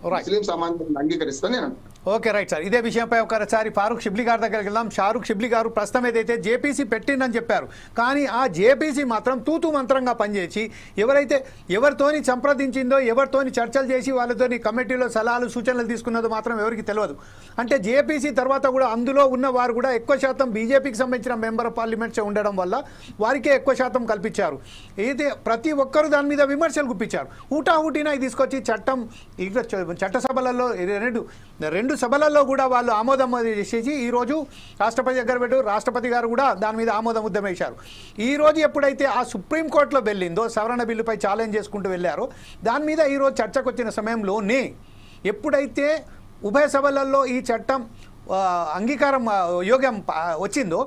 ముస్లిం సమాజాన్ని అంగీకరిస్తాను నేను. Okay right sir, ఇదే విషయంపై ఒకసారి ఫారూక్ షిబ్లీ గారి దగ్గరికి వెళ్దాం. ఫారూక్ షిబ్లీ గారు ప్రస్తుతం ఏదైతే జేపీసీ పెట్టిందని చెప్పారు, కానీ ఆ జేపీసీ మాత్రం తూతూ మంత్రంగా పనిచేసి ఎవరైతే ఎవరితోని సంప్రదించిందో, ఎవరితోని చర్చలు చేసి వాళ్ళతోని కమిటీలో సలహాలు సూచనలు తీసుకున్నదో మాత్రం ఎవరికి తెలియదు. అంటే జేపీసీ తర్వాత కూడా అందులో ఉన్న వారు కూడా ఎక్కువ శాతం బీజేపీకి సంబంధించిన మెంబర్ ఆఫ్ పార్లమెంట్స్ ఉండడం వల్ల వారికే ఎక్కువ శాతం కల్పించారు. అయితే ప్రతి ఒక్కరు దాని మీద విమర్శలు గుప్పించారు. ఊటాహూటిన తీసుకొచ్చి చట్టం చట్టసభలలో రెండు సభలలో కూడా వాళ్ళు ఆమోదం చేసేసి ఈరోజు రాష్ట్రపతి దగ్గర పెట్టు, రాష్ట్రపతి గారు కూడా దాని మీద ఆమోద ముద్ర వేశారు. ఈరోజు ఎప్పుడైతే ఆ సుప్రీంకోర్టులో వెళ్ళిందో, సవరణ బిల్లుపై ఛాలెంజ్ చేసుకుంటూ వెళ్ళారో, దాని మీద ఈరోజు చర్చకు వచ్చిన సమయంలోనే ఎప్పుడైతే ఉభయ సభలలో ఈ చట్టం అంగీకారం యోగ్యం వచ్చిందో,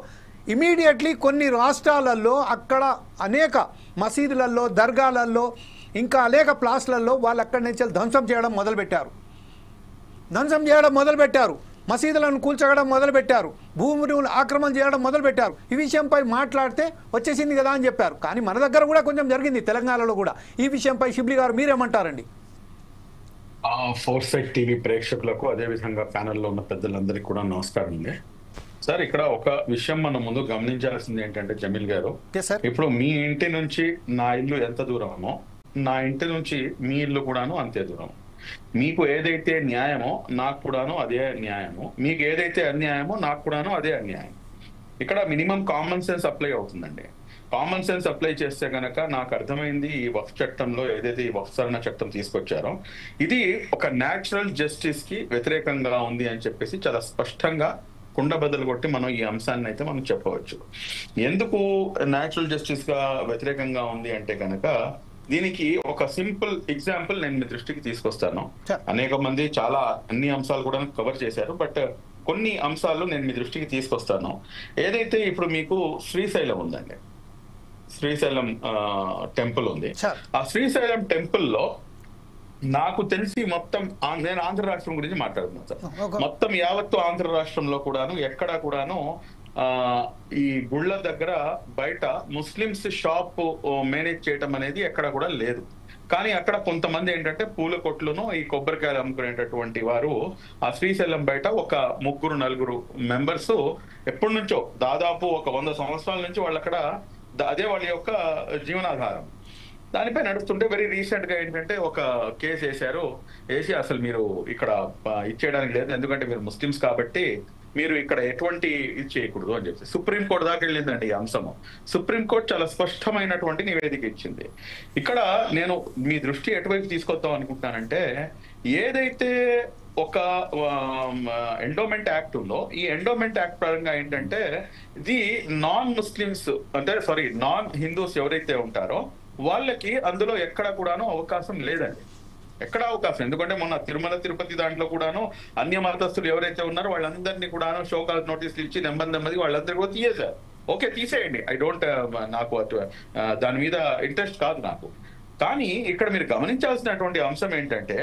ఇమీడియట్లీ కొన్ని రాష్ట్రాలలో అక్కడ అనేక మసీదులలో, దర్గాలలో, ఇంకా అనేక ప్లాస్లలో వాళ్ళు అక్కడి నుంచి ధ్వంసం చేయడం మొదలుపెట్టారు. మసీదులను కూల్చడం మొదలుపెట్టారు. భూములను ఆక్రమణ చేయడం మొదలుపెట్టారు. ఈ విషయంపై మాట్లాడితే వచ్చేసింది కదా అని చెప్పారు. కానీ మన దగ్గర కూడా కొంచెం జరిగింది, తెలంగాణలో కూడా. ఈ విషయంపై షిబ్లీ గారు మీరేమంటారండి? ఫోర్సైట్ టీవీ ప్రేక్షకులకు, అదేవిధంగా ప్యానెల్లో ఉన్న పెద్దలందరికీ కూడా నమస్కారం అండి. సార్, ఇక్కడ ఒక విషయం మనం ముందు గమనించాల్సింది ఏంటంటే జమీల్ గారు, ఇప్పుడు మీ ఇంటి నుంచి నా ఇల్లు ఎంత దూరమో, నా ఇంటి నుంచి మీ ఇల్లు కూడాను అంతే దూరం. మీకు ఏదైతే న్యాయమో నాకు కూడాను అదే న్యాయము, మీకు ఏదైతే అన్యాయమో నాకు కూడాను అదే అన్యాయం. ఇక్కడ మినిమం కామన్ సెన్స్ అప్లై అవుతుందండి. కామన్ సెన్స్ అప్లై చేస్తే గనక నాకు అర్థమైంది, ఈ వక్ఫ్ చట్టంలో ఏదైతే ఈ వక్ఫ్ సవరణ చట్టం తీసుకొచ్చారో ఇది ఒక న్యాచురల్ జస్టిస్ కి వ్యతిరేకంగా ఉంది అని చెప్పేసి చాలా స్పష్టంగా కుండ బదులు కొట్టి మనం ఈ అంశాన్ని అయితే మనం చెప్పవచ్చు. ఎందుకు న్యాచురల్ జస్టిస్ గా వ్యతిరేకంగా ఉంది అంటే కనుక, దీనికి ఒక సింపుల్ ఎగ్జాంపుల్ నేను మీ దృష్టికి తీసుకొస్తాను. అనేక మంది చాలా అన్ని అంశాలు కూడా కవర్ చేశారు, బట్ కొన్ని అంశాలు నేను మీ దృష్టికి తీసుకొస్తాను. ఏదైతే ఇప్పుడు మీకు శ్రీశైలం ఉందండి, శ్రీశైలం టెంపుల్ ఉంది. ఆ శ్రీశైలం టెంపుల్లో నాకు తెలిసి మొత్తం, నేను ఆంధ్ర రాష్ట్రం గురించి మాట్లాడుతున్నాను సార్, మొత్తం యావత్తు ఆంధ్ర రాష్ట్రంలో కూడాను ఎక్కడా కూడాను ఈ గుళ్ళ దగ్గర బయట ముస్లిమ్స్ షాప్ మేనేజ్ చేయటం అనేది ఎక్కడ కూడా లేదు. కానీ అక్కడ కొంతమంది ఏంటంటే పూల కొట్లను, ఈ కొబ్బరికాయలు అమ్ముకునేటటువంటి వారు ఆ శ్రీశైలం బయట ఒక 3-4 మెంబర్స్ ఎప్పటి నుంచో, దాదాపు ఒక 100 సంవత్సరాల నుంచి వాళ్ళు అక్కడ, అదే వాళ్ళ యొక్క జీవనాధారం. దానిపై నడుస్తుంటే వెరీ రీసెంట్ గా ఏంటంటే ఒక కేసు వేసి అసలు మీరు ఇక్కడ ఇచ్చేయడానికి లేదు, ఎందుకంటే మీరు ముస్లిమ్స్ కాబట్టి మీరు ఇక్కడ ఎటువంటి ఇది చేయకూడదు అని చెప్పి సుప్రీంకోర్టు దాకా వెళ్ళిందండి ఈ అంశము. సుప్రీంకోర్టు చాలా స్పష్టమైనటువంటి నివేదిక ఇచ్చింది. ఇక్కడ నేను మీ దృష్టి ఎటువైపు తీసుకొద్దాం అనుకుంటున్నానంటే, ఏదైతే ఒక ఎండోమెంట్ యాక్ట్ ఉందో, ఈ ఎండోమెంట్ యాక్ట్ పరంగా ఏంటంటే ఇది నాన్ ముస్లిమ్స్ అంటే నాన్ హిందూస్ ఎవరైతే ఉంటారో వాళ్ళకి అందులో ఎక్కడ కూడాను అవకాశం లేదండి, ఎక్కడ అవకాశం. ఎందుకంటే మొన్న తిరుమల తిరుపతి దాంట్లో కూడాను అన్య మతస్థులు ఎవరైతే ఉన్నారో వాళ్ళందరినీ కూడాను షోకాజ్ నోటీసులు ఇచ్చి నెమ్మది వాళ్ళందరికీ కూడా తీసేశారు. ఓకే, తీసేయండి, ఐ డోంట్, నాకు దాని మీద ఇంట్రెస్ట్ కాదు నాకు. కానీ ఇక్కడ మీరు గమనించాల్సినటువంటి అంశం ఏంటంటే,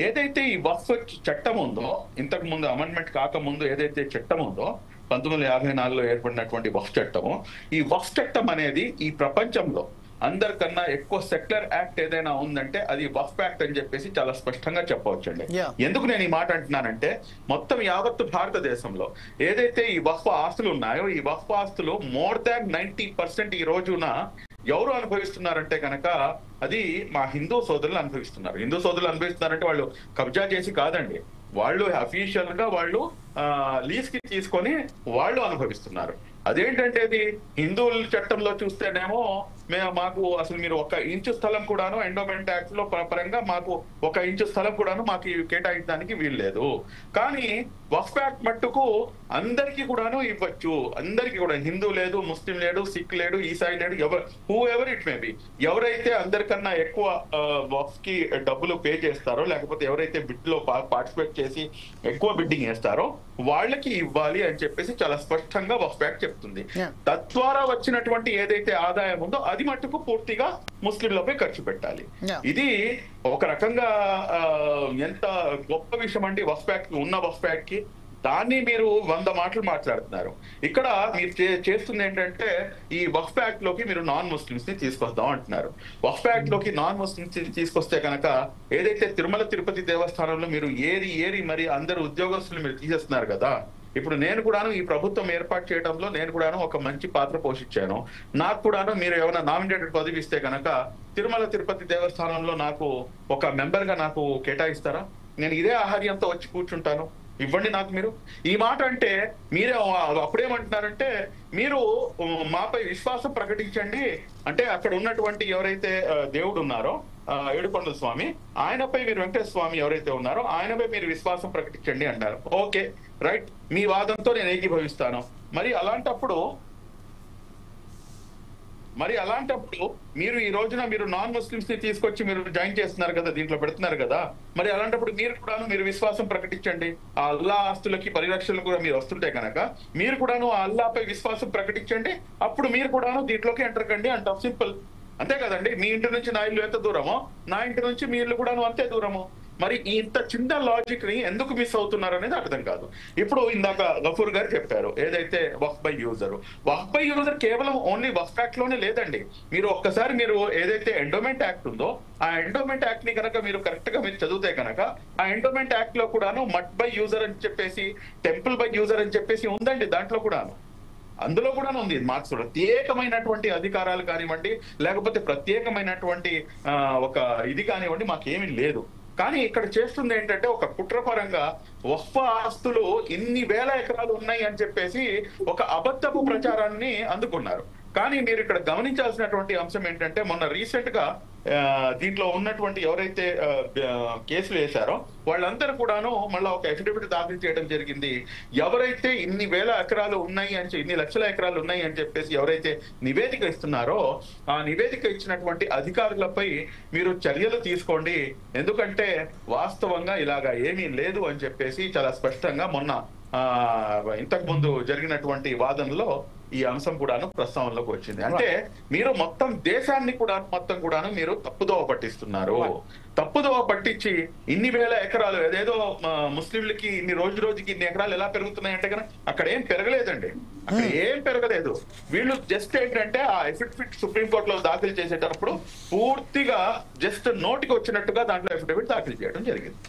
ఏదైతే ఈ వక్ఫ్ చట్టం ఉందో, ఇంతకు ముందు అమెండ్మెంట్ కాకముందు ఏదైతే చట్టం ఉందో 1954లో ఏర్పడినటువంటి వక్ఫ్ చట్టము, ఈ వక్ఫ్ చట్టం అనేది ఈ ప్రపంచంలో అందరికన్నా ఎక్కువ సెక్యులర్ యాక్ట్ ఏదైనా ఉందంటే అది వక్ఫ్ యాక్ట్ అని చెప్పేసి చాలా స్పష్టంగా చెప్పవచ్చండి. ఎందుకు నేను ఈ మాట అంటున్నానంటే, మొత్తం యావత్తు భారతదేశంలో ఏదైతే ఈ వక్ఫ్ ఆస్తులు ఉన్నాయో, ఈ వక్ఫ్ ఆస్తులు మోర్ దాన్ 90% ఈ రోజున ఎవరు అనుభవిస్తున్నారంటే కనుక అది మా హిందూ సోదరులు అనుభవిస్తున్నారు. హిందూ సోదరులు అనుభవిస్తున్నారంటే వాళ్ళు కబ్జా చేసి కాదండి, వాళ్ళు అఫీషియల్ గా వాళ్ళు లీజ్ కి తీసుకొని వాళ్ళు అనుభవిస్తున్నారు. అదేంటంటే అది హిందువుల చట్టంలో చూస్తేనేమో మాకు అసలు మీరు 1 ఇంచు స్థలం కూడాను ఎండోమెంట్ యాక్ట్ లో పరంగా మాకు 1 ఇంచు స్థలం కూడాను మాకు కేటాయించడానికి వీల్లేదు. కానీ వక్ఫ్ యాక్ట్ మట్టుకు అందరికీ కూడాను ఇవ్వచ్చు. అందరికీ కూడా, హిందూ లేదు, ముస్లిం లేడు, సిక్ లేడు, ఈసాయి లేడు, who ever it may be, ఎవరైతే అందరికన్నా ఎక్కువ వక్ఫ్ కి డబ్బులు పే చేస్తారో, లేకపోతే ఎవరైతే బిడ్ లో పార్టిసిపేట్ చేసి ఎక్కువ బిడ్డింగ్ వేస్తారో వాళ్ళకి ఇవ్వాలి అని చెప్పేసి చాలా స్పష్టంగా వక్ఫ్ యాక్ట్ చెప్తుంది. తద్వారా వచ్చినటువంటి ఏదైతే ఆదాయం ఉందో అది మట్టుకు పూర్తిగా ముస్లింలపై ఖర్చు పెట్టాలి. ఇది ఒక రకంగా ఎంత గొప్ప విషయం అండి. వక్ఫ్ యాక్ట్ ఉన్న వక్ఫ్ యాక్ట్ కి దాన్ని మీరు 100 మాటలు మాట్లాడుతున్నారు. ఇక్కడ మీరు చేస్తుంది ఏంటంటే ఈ వక్ఫ్ యాక్ట్ లోకి మీరు నాన్ ముస్లిమ్స్ ని తీసుకొద్దాం అంటున్నారు. వక్ఫ్ యాక్ట్ లోకి నాన్ ముస్లిమ్స్ ని తీసుకొస్తే కనుక ఏదైతే తిరుమల తిరుపతి దేవస్థానంలో మీరు ఏరి మరి అందరు ఉద్యోగస్తులు మీరు తీసేస్తున్నారు కదా. ఇప్పుడు నేను కూడాను ఈ ప్రభుత్వం ఏర్పాటు చేయడంలో నేను కూడాను ఒక మంచి పాత్ర పోషించాను. నాకు కూడాను మీరు ఏమైనా నామినేటెడ్ పదవి ఇస్తే కనుక తిరుమల తిరుపతి దేవస్థానంలో నాకు ఒక మెంబర్ గా నాకు కేటాయిస్తారా? నేను ఇదే ఆహార్యంతో వచ్చి కూర్చుంటాను. ఇవ్వండి నాకు మీరు. ఈ మాట అంటే మీరే అప్పుడేమంటున్నారంటే మీరు మాపై విశ్వాసం ప్రకటించండి అంటే అక్కడ ఉన్నటువంటి ఎవరైతే దేవుడు ఉన్నారో ఏడుకొండల స్వామి ఆయనపై మీరు వెంకటేశ్వర స్వామి ఎవరైతే ఉన్నారో ఆయనపై మీరు విశ్వాసం ప్రకటించండి అన్నారు. ఓకే రైట్, మీ వాదంతో నేను ఏకీభవిస్తాను. మరి అలాంటప్పుడు మీరు ఈ రోజున మీరు నాన్ ముస్లిమ్స్ ని తీసుకొచ్చి మీరు జాయిన్ చేస్తున్నారు కదా, దీంట్లో పెడుతున్నారు కదా. మరి అలాంటప్పుడు మీరు కూడాను మీరు విశ్వాసం ప్రకటించండి. ఆ అల్లా ఆస్తులకి పరిరక్షణలు కూడా మీరు వస్తుంటే కనుక మీరు కూడాను ఆ అల్లాపై విశ్వాసం ప్రకటించండి. అప్పుడు మీరు కూడాను దీంట్లోకి ఎంటర్ కండి అంటాం. సింపుల్, అంతే కదండి. మీ ఇంటి నుంచి నా ఇల్లు ఎంత దూరమో నా ఇంటి నుంచి మీ ఇల్లు కూడాను అంతే దూరము. మరి ఇంత చిన్న లాజిక్ ని ఎందుకు మిస్ అవుతున్నారు అనేది అర్థం కాదు. ఇప్పుడు ఇందాక గఫూర్ గారు చెప్పారు ఏదైతే వక్ఫ్ బై యూజర్ కేవలం ఓన్లీ వక్ఫ్ యాక్ట్ లోనే లేదండి. మీరు ఒక్కసారి మీరు ఏదైతే ఎండోమెంట్ యాక్ట్ ఉందో ఆ ఎండోమెంట్ యాక్ట్ ని కనుక మీరు కరెక్ట్ గా మీరు చదివితే కనుక ఆ ఎండోమెంట్ యాక్ట్ లో కూడాను మట్ బై యూజర్ అని చెప్పేసి టెంపుల్ బై యూజర్ అని చెప్పేసి ఉందండి. దాంట్లో కూడాను అందులో కూడా ఉంది మార్క్స్. ప్రత్యేకమైనటువంటి అధికారాలు కానివ్వండి లేకపోతే ప్రత్యేకమైనటువంటి ఒక ఇది కానివ్వండి మాకేమీ లేదు. కానీ ఇక్కడ చేస్తుంది ఏంటంటే ఒక కుట్రపరంగా వక్ఫ్ ఆస్తులు ఇన్ని వేల ఎకరాలు ఉన్నాయి అని చెప్పేసి ఒక అబద్ధపు ప్రచారాన్ని అందుకున్నారు. కానీ మీరు ఇక్కడ గమనించాల్సినటువంటి అంశం ఏంటంటే మొన్న రీసెంట్ గా దీంట్లో ఉన్నటువంటి ఎవరైతే కేసులు వేశారో వాళ్ళందరూ కూడాను మళ్ళీ ఒక అఫిడవిట్ దాఖలు చేయడం జరిగింది. ఎవరైతే ఇన్ని వేల ఎకరాలు ఉన్నాయి అని ఇన్ని లక్షల ఎకరాలు ఉన్నాయి అని చెప్పేసి ఎవరైతే నివేదిక ఇస్తున్నారో ఆ నివేదిక ఇచ్చినటువంటి అధికారులపై మీరు చర్యలు తీసుకోండి, ఎందుకంటే వాస్తవంగా ఇలాగా ఏమీ లేదు అని చెప్పేసి చాలా స్పష్టంగా మొన్న ఇంతకు ముందు జరిగినటువంటి వాదనలో ఈ అంశం కూడాను ప్రస్తావనలోకి వచ్చింది. అంటే మీరు మొత్తం దేశాన్ని కూడాను మీరు తప్పుదోవ పట్టిస్తున్నారు. తప్పుదోవ పట్టించి ఇన్ని వేల ఎకరాలు ఏదేదో ముస్లింలకి ఇన్ని రోజుకి ఇన్ని ఎకరాలు ఎలా పెరుగుతున్నాయి అంటే కనుక అక్కడ ఏం పెరగలేదండి. అక్కడ ఏం పెరగలేదు. వీళ్ళు జస్ట్ ఏంటంటే ఆ ఎఫిడవిట్ సుప్రీంకోర్టులో దాఖలు చేసేటప్పుడు పూర్తిగా జస్ట్ నోటికి వచ్చినట్టుగా దాంట్లో ఎఫిడవిట్ దాఖలు చేయడం జరిగింది.